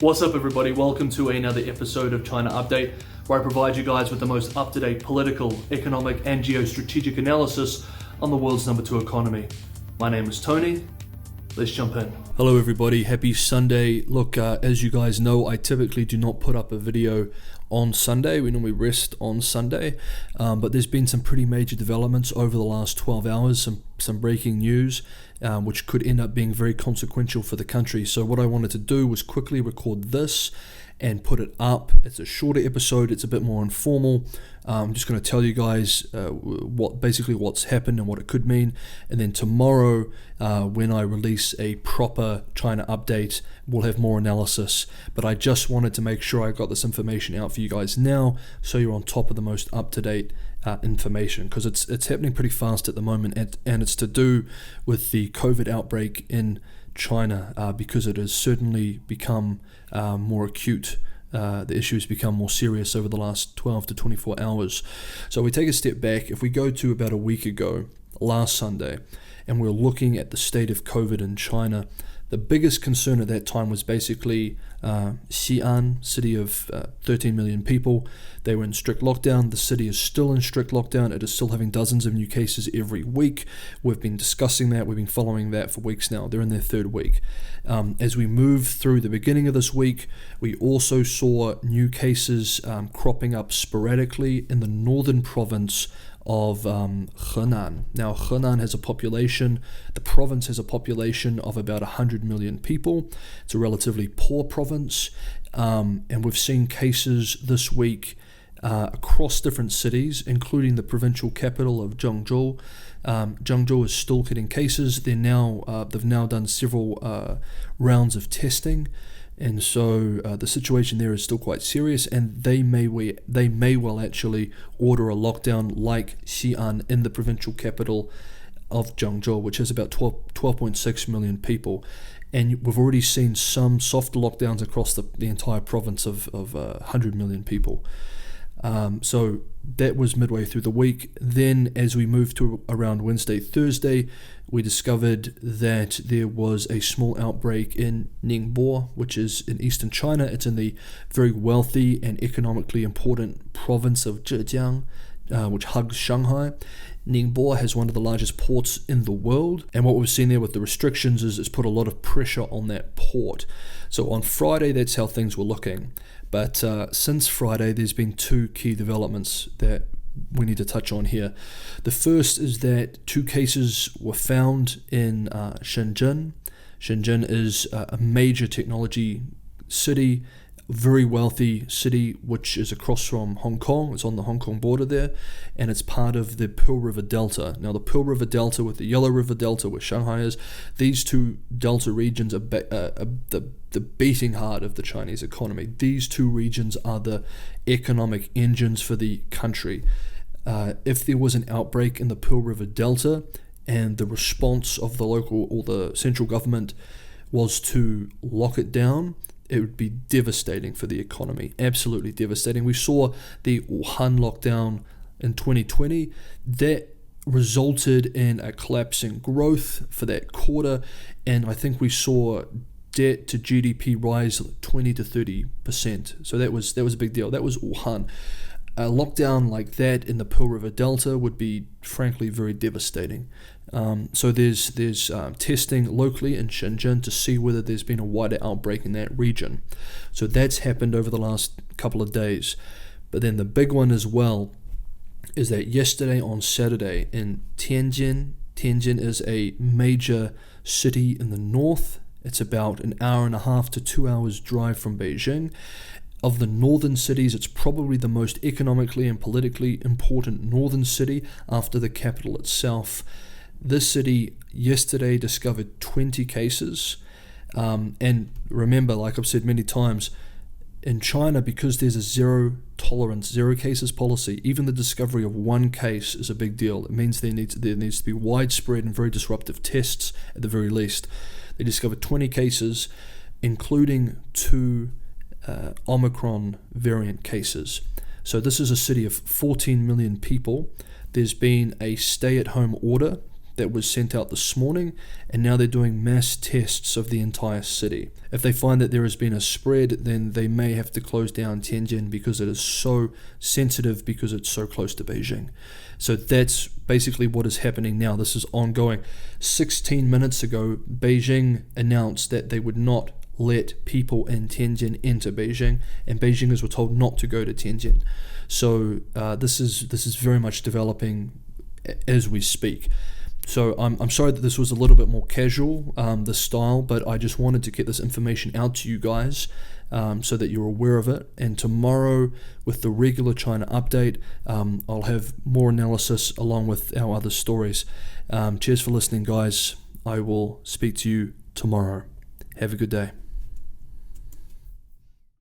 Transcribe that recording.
What's up, everybody? Welcome to another episode of China Update, where I provide you guys with the most up-to-date political, economic, and geostrategic analysis on the world's number 2 economy. My name is Tony. Let's jump in. Hello, everybody. Happy Sunday. Look, as you guys know, I typically do not put up a video on Sunday. We normally rest on Sunday, but there's been some pretty major developments over the last 12 hours, some breaking news, which could end up being very consequential for the country. So what I wanted to do was quickly record this and put it up. It's a shorter episode. It's a bit more informal. I'm just going to tell you guys what's happened and what it could mean. And then tomorrow, when I release a proper China update, we'll have more analysis. But I just wanted to make sure I got this information out for you guys now, so you're on top of the most up-to-date information, because it's happening pretty fast at the moment, and it's to do with the COVID outbreak in China, because it has certainly become more acute. The issue has become more serious over the last 12 to 24 hours. So we take a step back. If we go to about a week ago, last Sunday, and we're looking at the state of COVID in China, the biggest concern at that time was basically Xi'an, city of 13 million people. They were in strict lockdown. The city is still in strict lockdown. It is still having dozens of new cases every week. We've been discussing that. We've been following that for weeks now. They're in their third week. As we move through the beginning of this week, we also saw new cases cropping up sporadically in the northern province of Henan. Now, Henan has a population, the province has a population of about 100 million people. It's a relatively poor province, and we've seen cases this week across different cities, including the provincial capital of Zhengzhou. Zhengzhou is still getting cases. They've now done several rounds of testing. And so the situation there is still quite serious, and they may well actually order a lockdown like Xi'an in the provincial capital of Zhengzhou, which has about 12.6 million people. And we've already seen some soft lockdowns across the entire province of 100 million people. So that was midway through the week. Then as we moved to around Wednesday, Thursday, we discovered that there was a small outbreak in Ningbo, which is in eastern China. It's in the very wealthy and economically important province of Zhejiang, which hugs Shanghai. Ningbo has one of the largest ports in the world, and what we've seen there with the restrictions is it's put a lot of pressure on that port. So on Friday, that's how things were looking. But since Friday, there's been two key developments that we need to touch on here. The first is that 2 cases were found in Shenzhen. Shenzhen is a major technology city, very wealthy city, which is across from Hong Kong. It's on the Hong Kong border there, and it's part of the Pearl River Delta. Now, the Pearl River Delta with the Yellow River Delta, where Shanghai is, these two delta regions are the beating heart of the Chinese economy. These two regions are the economic engines for the country. If there was an outbreak in the Pearl River Delta, and the response of the local or the central government was to lock it down, it would be devastating for the economy, absolutely devastating. We saw the Wuhan lockdown in 2020. That resulted in a collapse in growth for that quarter, and I think we saw debt to GDP rise 20 to 30%. So that was a big deal. That was Wuhan. A lockdown like that in the Pearl River Delta would be, frankly, very devastating. So there's testing locally in Shenzhen to see whether there's been a wider outbreak in that region. So that's happened over the last couple of days. But then the big one as well is that yesterday on Saturday in Tianjin is a major city in the north. It's about an hour and a half to 2 hours drive from Beijing. Of the northern cities, it's probably the most economically and politically important northern city after the capital itself. This city yesterday discovered 20 cases. And remember, like I've said many times, in China, because there's a zero tolerance, zero cases policy, even the discovery of one case is a big deal. It means there needs to be widespread and very disruptive tests at the very least. They discovered 20 cases, including 2 Omicron variant cases. So this is a city of 14 million people. There's been a stay-at-home order that was sent out this morning, and now they're doing mass tests of the entire city. If they find that there has been a spread, then they may have to close down Tianjin because it is so sensitive, because it's so close to Beijing. So that's basically what is happening now. This is ongoing. 16 minutes ago, Beijing announced that they would not let people in Tianjin enter Beijing, and Beijingers were told not to go to Tianjin. So this is very much developing as we speak. So I'm sorry that this was a little bit more casual, this style, but I just wanted to get this information out to you guys so that you're aware of it. And tomorrow, with the regular China update, I'll have more analysis along with our other stories. Cheers for listening, guys. I will speak to you tomorrow. Have a good day.